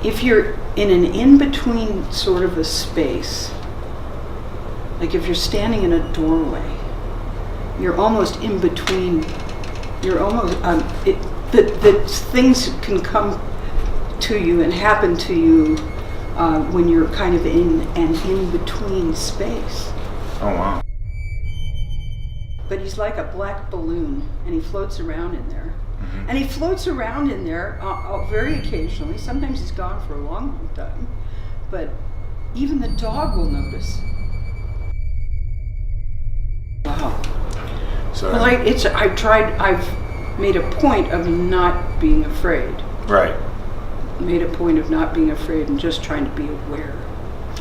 if you're in an in-between sort of a space, like if you're standing in a doorway, you're almost in between, you're almost, the things can come to you and happen to you when you're kind of in an in-between space. Oh, wow. But he's like a black balloon, and he floats around in there. Mm-hmm. And he floats around in there very occasionally. Sometimes he's gone for a long, long time. But even the dog will notice. Wow. So, Well, I've made a point of not being afraid. right. Made a point of not being afraid and just trying to be aware.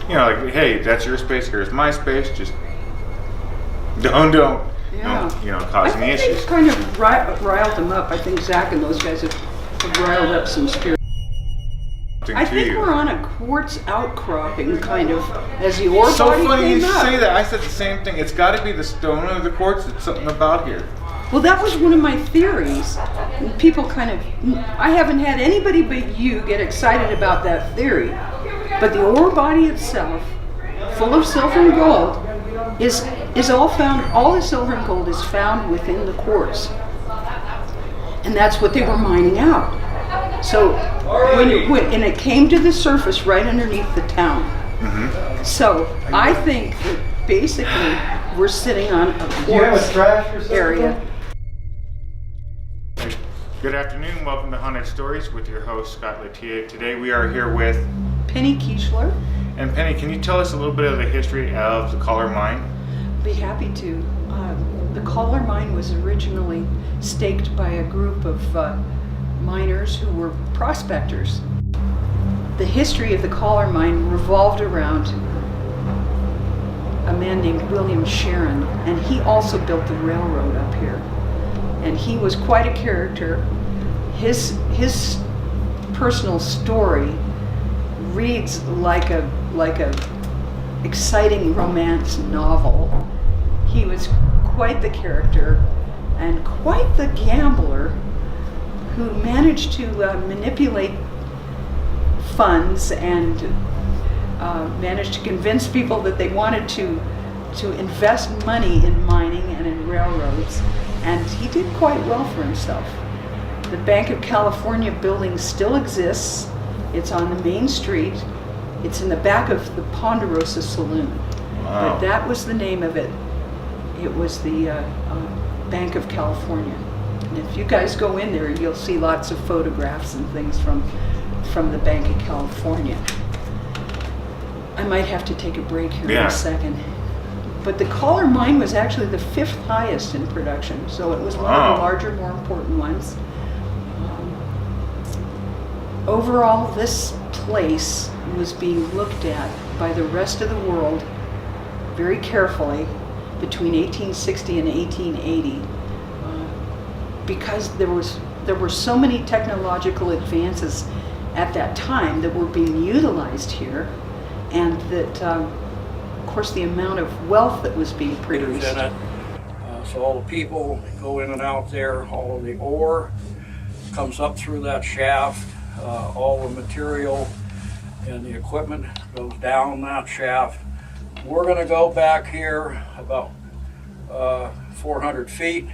You know, like, hey, that's your space, here's my space, just don't cause any issues. They've kind of riled them up. I think Zach and those guys have riled up some spirit. I think we're on a quartz outcropping, kind of, as the ore body So funny you came up. say that. I said the same thing. It's got to be the stone or the quartz. It's something about here. Well, that was one of my theories. And people kind of, I haven't had anybody but you get excited about that theory. But the ore body itself, full of silver and gold, is all found, all the silver and gold is found within the quartz. And that's what they were mining out. So when it came to the surface right underneath the town. Mm-hmm. So I think that basically we're sitting on a quartz area. Good afternoon. Welcome to Haunted Stories with your host, Scott Litaea. Today we are here with Penny Chollar. And Penny, can you tell us a little bit of the history of the Chollar Mine? Be happy to. The Chollar Mine was originally staked by a group of miners who were prospectors. The history of the Chollar Mine revolved around a man named William Sharon, and he also built the railroad up here. And he was quite a character. His personal story reads like a exciting romance novel. He was quite the character and quite the gambler who managed to manipulate funds and managed to convince people that they wanted to invest money in mining and in railroads. And he did quite well for himself. The Bank of California building still exists. It's on the main street. It's in the back of the Ponderosa Saloon. Wow. But that was the name of it. It was the Bank of California. And if you guys go in there, you'll see lots of photographs and things from the Bank of California. I might have to take a break here in a second. But the Chollar Mine was actually the 5th highest in production, so it was one of the larger, more important ones. Overall, this place was being looked at by the rest of the world very carefully between 1860 and 1880 because there were so many technological advances at that time that were being utilized here, and that of course the amount of wealth that was being produced. So all the people go in and out there, all of the ore comes up through that shaft, all the material and the equipment goes down that shaft. We're going to go back here about 400 feet